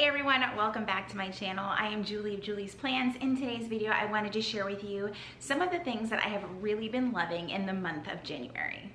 Hey everyone, welcome back to my channel. I am Julie of Julie's Plans. In today's video, I wanted to share with you some of the things that I have really been loving in the month of January.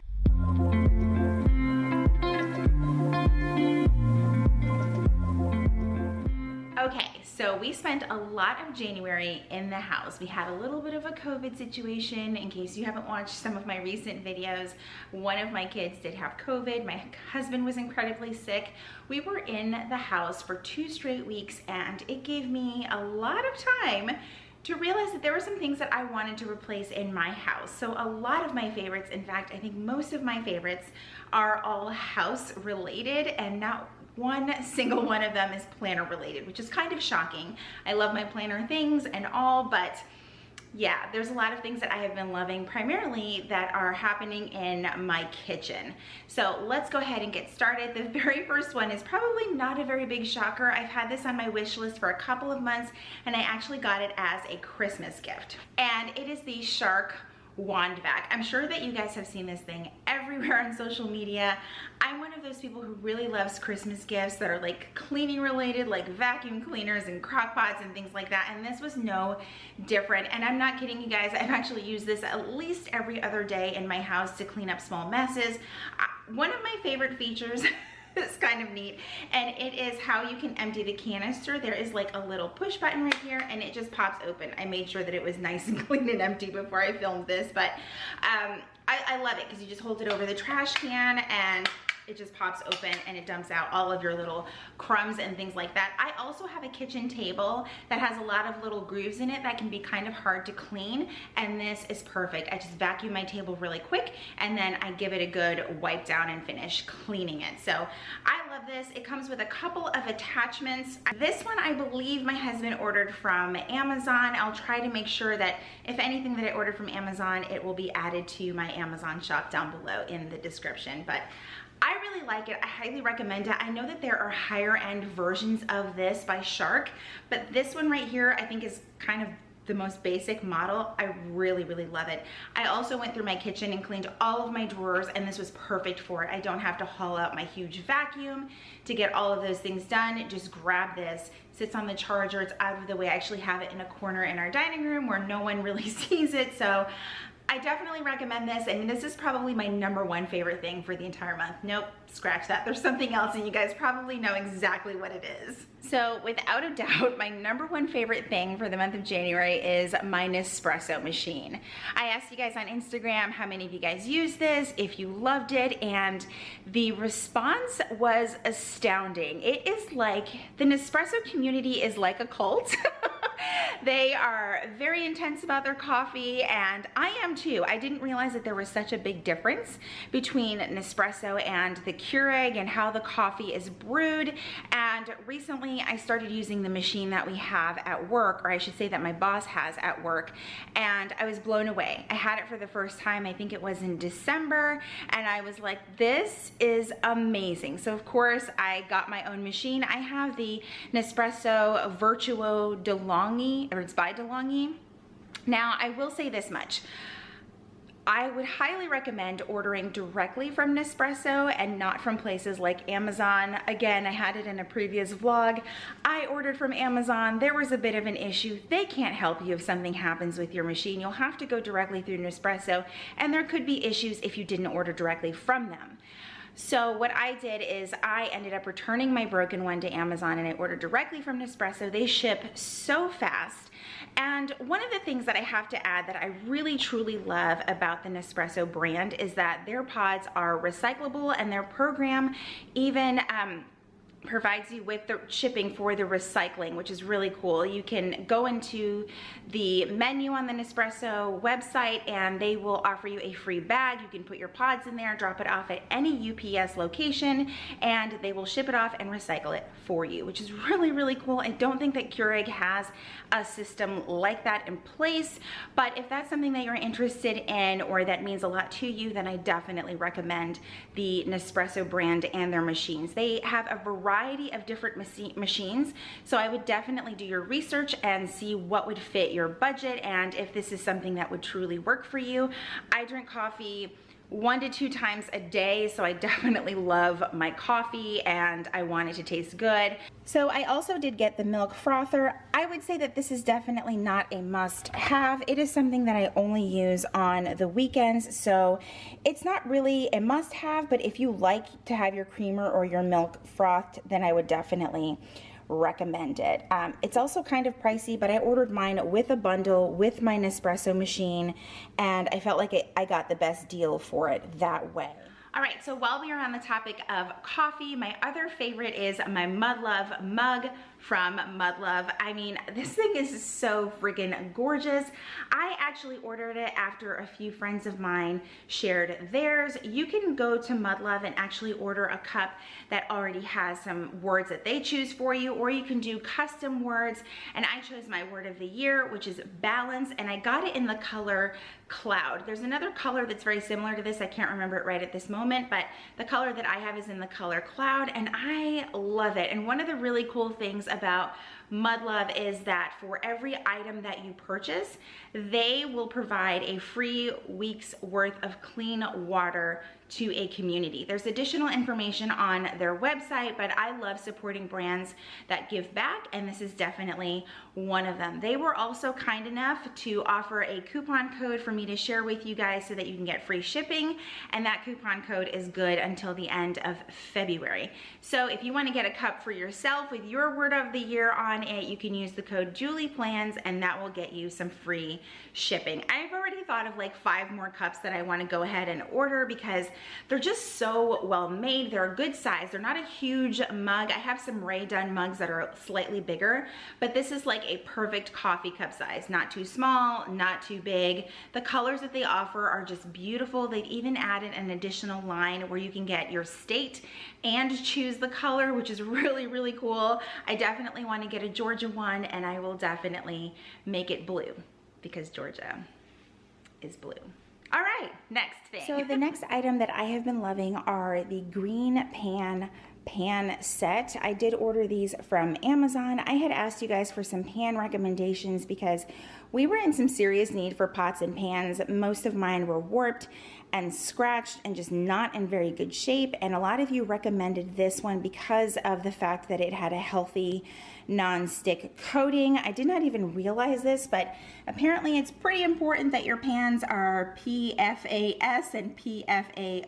Okay, so we spent a lot of January in the house. We had a little bit of a COVID situation. In case you haven't watched some of my recent videos, one of my kids did have COVID. My husband was incredibly sick. We were in the house for 2 straight weeks, and it gave me a lot of time to realize that there were some things that I wanted to replace in my house. So a lot of my favorites, in fact, I think most of my favorites are all house related, and not one single one of them is planner related, which is kind of shocking. I love my planner things and all, but yeah, there's a lot of things that I have been loving, primarily that are happening in my kitchen. So let's go ahead and get started. The very first one is probably not a very big shocker. I've had this on my wish list for a couple of months, and I actually got it as a Christmas gift. And it is the Shark wand vac. I'm sure that you guys have seen this thing everywhere on social media. I'm one of those people who really loves Christmas gifts that are like cleaning related, like vacuum cleaners and crock pots and things like that, and this was no different. And I'm not kidding you guys, I've actually used this at least every other day in my house to clean up small messes. One of my favorite features it's kind of neat, and it is how you can empty the canister. There is like a little push button right here, and it just pops open. I made sure that it was nice and clean and empty before I filmed this, but I love it because you just hold it over the trash can and it just pops open and it dumps out all of your little crumbs and things like that. I also have a kitchen table that has a lot of little grooves in it that can be kind of hard to clean, and this is perfect. I just vacuum my table really quick and then I give it a good wipe down and finish cleaning it. So I love this. It comes with a couple of attachments. This one I believe my husband ordered from Amazon. I'll try to make sure that if anything that I ordered from Amazon, it will be added to my Amazon shop down below in the description. But I really like it. I highly recommend it. I know that there are higher end versions of this by Shark, but this one right here I think is kind of the most basic model. I really, really love it. I also went through my kitchen and cleaned all of my drawers, and this was perfect for it. I don't have to haul out my huge vacuum to get all of those things done. Just grab this, sits on the charger, it's out of the way. I actually have it in a corner in our dining room where no one really sees it, so I definitely recommend this. I mean, this is probably my #1 favorite thing for the entire month. Nope, scratch that. There's something else, and you guys probably know exactly what it is. So without a doubt, my #1 favorite thing for the month of January is my Nespresso machine. I asked you guys on Instagram how many of you guys use this, if you loved it, and the response was astounding. It is like, the Nespresso community is like a cult. They are very intense about their coffee, and I am too. I didn't realize that there was such a big difference between Nespresso and the Keurig and how the coffee is brewed. And recently I started using the machine that we have at work, or I should say that my boss has at work, and I was blown away. I had it for the first time, I think it was in December, and I was like, this is amazing. So of course I got my own machine. I have the Nespresso Virtuo DeLonghi, or it's by DeLonghi. Now I will say this much. I would highly recommend ordering directly from Nespresso and not from places like Amazon. Again, I had it in a previous vlog. I ordered from Amazon. There was a bit of an issue. They can't help you if something happens with your machine. You'll have to go directly through Nespresso, and there could be issues if you didn't order directly from them. So what I did is I ended up returning my broken one to Amazon, and I ordered directly from Nespresso. They ship so fast. And one of the things that I have to add that I really truly love about the Nespresso brand is that their pods are recyclable, and their program even provides you with the shipping for the recycling, which is really cool. You can go into the menu on the Nespresso website and they will offer you a free bag. You can put your pods in there, drop it off at any UPS location, and they will ship it off and recycle it for you, which is really, really cool. I don't think that Keurig has a system like that in place, but if that's something that you're interested in or that means a lot to you, then I definitely recommend the Nespresso brand and their machines. They have a variety of different machines, so I would definitely do your research and see what would fit your budget and if this is something that would truly work for you. I drink coffee 1 to 2 times a day, so I definitely love my coffee and I want it to taste good. So I also did get the milk frother. I would say that this is definitely not a must-have. It is something that I only use on the weekends, so it's not really a must-have, but if you like to have your creamer or your milk frothed, then I would definitely recommend it. It's also kind of pricey, but I ordered mine with a bundle with my Nespresso machine, and I felt like I got the best deal for it that way. All right, so while we are on the topic of coffee, my other favorite is my Mud Love mug from Mud Love. I mean, this thing is so freaking gorgeous. I actually ordered it after a few friends of mine shared theirs. You can go to Mud Love and actually order a cup that already has some words that they choose for you, or you can do custom words, and I chose my word of the year, which is balance, and I got it in the color Cloud. There's another color that's very similar to this. I can't remember it right at this moment, but the color that I have is in the color Cloud, and I love it. And one of the really cool things about Mud Love is that for every item that you purchase, they will provide a free week's worth of clean water to a community. There's additional information on their website, but I love supporting brands that give back, and this is definitely one of them. They were also kind enough to offer a coupon code for me to share with you guys so that you can get free shipping, and that coupon code is good until the end of February. So if you want to get a cup for yourself with your word of the year on it, you can use the code JuliePlans, and that will get you some free shipping. I've already thought of like 5 more cups that I want to go ahead and order because they're just so well made. They're a good size. They're not a huge mug. I have some Ray Dunn mugs that are slightly bigger, but this is like a perfect coffee cup size. Not too small, not too big. The colors that they offer are just beautiful. They've even added an additional line where you can get your state and choose the color, which is really, really cool. I definitely want to get a Georgia one, and I will definitely make it blue because Georgia is blue. All right, next thing. So the next item that I have been loving are the green pan set. I did order these from Amazon. I had asked you guys for some pan recommendations because we were in some serious need for pots and pans. Most of mine were warped and scratched and just not in very good shape, and a lot of you recommended this one because of the fact that it had a healthy non-stick coating. I did not even realize this, but apparently it's pretty important that your pans are PFAS and PFOA.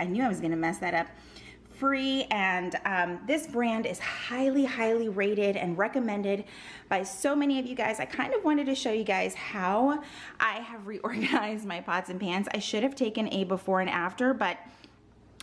I knew I was going to mess that up. Free, and this brand is highly, highly rated and recommended by so many of you guys. I kind of wanted to show you guys how I have reorganized my pots and pans. I should have taken a before and after, but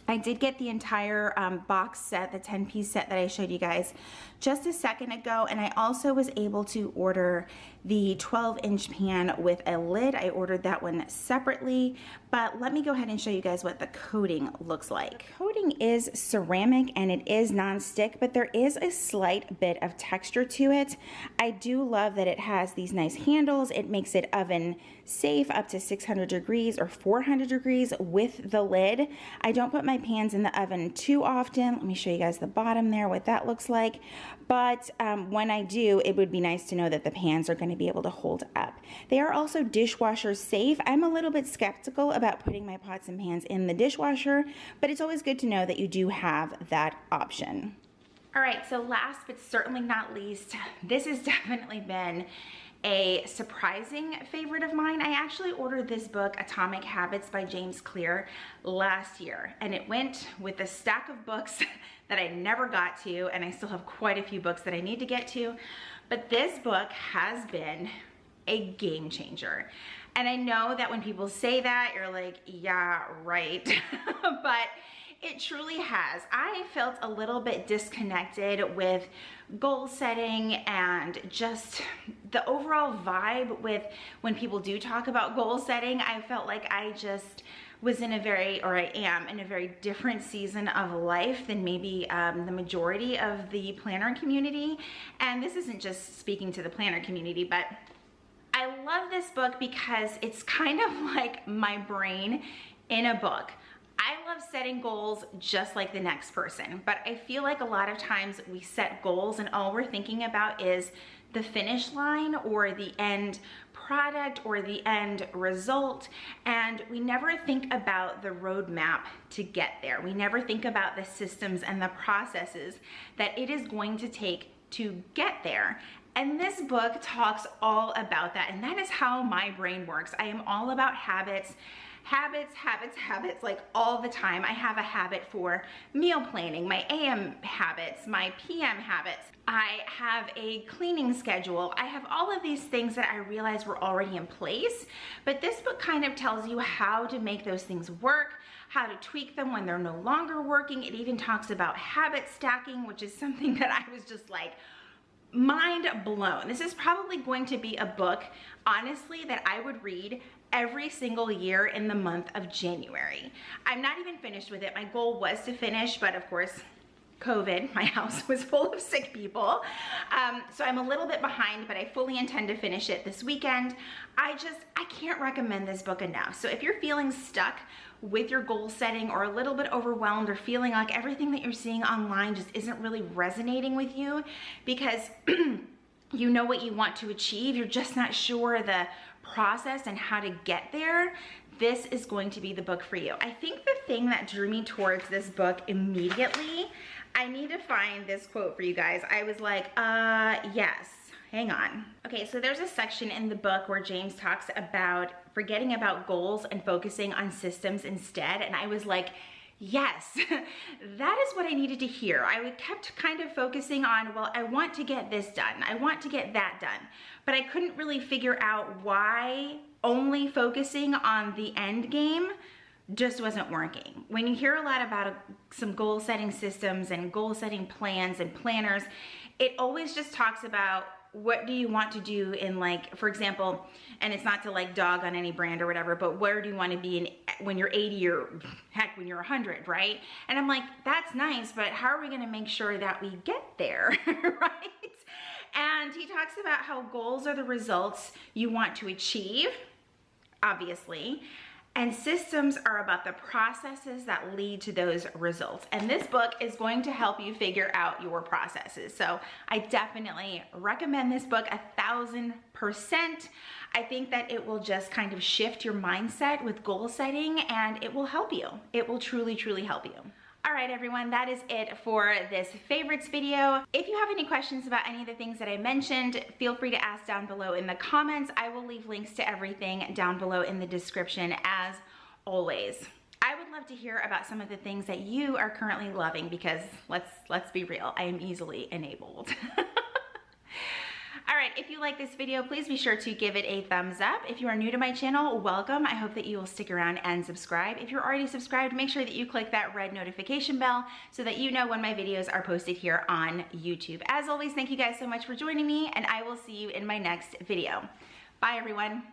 I did get the entire box set, the 10-piece set that I showed you guys just a second ago, and I also was able to order the 12-inch pan with a lid. I ordered that one separately, but let me go ahead and show you guys what the coating looks like. The coating is ceramic and it is non-stick, but there is a slight bit of texture to it. I do love that it has these nice handles. It makes it oven safe up to 600 degrees or 400 degrees with the lid. I don't put my pans in the oven too often. Let me show you guys the bottom there, what that looks like. But when I do, it would be nice to know that the pans are going to be able to hold up. They are also dishwasher safe. I'm a little bit skeptical about putting my pots and pans in the dishwasher, but it's always good to know that you do have that option. All right, so last but certainly not least, this has definitely been a surprising favorite of mine. I actually ordered this book, Atomic Habits by James Clear, last year, and it went with a stack of books that I never got to, and I still have quite a few books that I need to get to, but this book has been a game changer. And I know that when people say that, you're like, yeah, right, but it truly has. I felt a little bit disconnected with goal setting and just the overall vibe with when people do talk about goal setting. I felt like I just was in a very, or I am in a very different season of life than maybe the majority of the planner community. And this isn't just speaking to the planner community, but I love this book because it's kind of like my brain in a book. I love setting goals just like the next person, but I feel like a lot of times we set goals and all we're thinking about is the finish line or the end product or the end result, and we never think about the roadmap to get there. We never think about the systems and the processes that it is going to take to get there. And this book talks all about that, and that is how my brain works. I am all about habits, like all the time. I have a habit for meal planning, my AM habits, my PM habits. I have a cleaning schedule. I have all of these things that I realized were already in place, but this book kind of tells you how to make those things work, how to tweak them when they're no longer working. It even talks about habit stacking, which is something that I was just like, mind blown. This is probably going to be a book, honestly, that I would read every single year in the month of January. I'm not even finished with it. My goal was to finish, but of course, COVID, my house was full of sick people. So I'm a little bit behind, but I fully intend to finish it this weekend. I can't recommend this book enough. So if you're feeling stuck with your goal setting or a little bit overwhelmed or feeling like everything that you're seeing online just isn't really resonating with you because you know what you want to achieve, you're just not sure the process and how to get there, this is going to be the book for you. I think the thing that drew me towards this book immediately, I need to find this quote for you guys. I was like, yes, hang on. Okay, so there's a section in the book where James talks about forgetting about goals and focusing on systems instead. And I was like, yes, that is what I needed to hear. I kept kind of focusing on, well, I want to get this done. I want to get that done. But I couldn't really figure out why only focusing on the end game just wasn't working. When you hear a lot about some goal setting systems and goal setting plans and planners, it always just talks about what do you want to do in, like, for example, and it's not to like dog on any brand or whatever, but where do you want to be in when you're 80 or heck, when you're 100, right? And I'm like, that's nice, but how are we going to make sure that we get there, right? And he talks about how goals are the results you want to achieve, obviously, and systems are about the processes that lead to those results. And this book is going to help you figure out your processes. So I definitely recommend this book 1000%. I think that it will just kind of shift your mindset with goal setting, and it will help you. It will truly, truly help you. All right, everyone, that is it for this favorites video. If you have any questions about any of the things that I mentioned, feel free to ask down below in the comments. I will leave links to everything down below in the description as always. I would love to hear about some of the things that you are currently loving because let's be real, I am easily enabled. All right, if you like this video, please be sure to give it a thumbs up. If you are new to my channel, welcome. I hope that you will stick around and subscribe. If you're already subscribed, make sure that you click that red notification bell so that you know when my videos are posted here on YouTube. As always, thank you guys so much for joining me, and I will see you in my next video. Bye, everyone.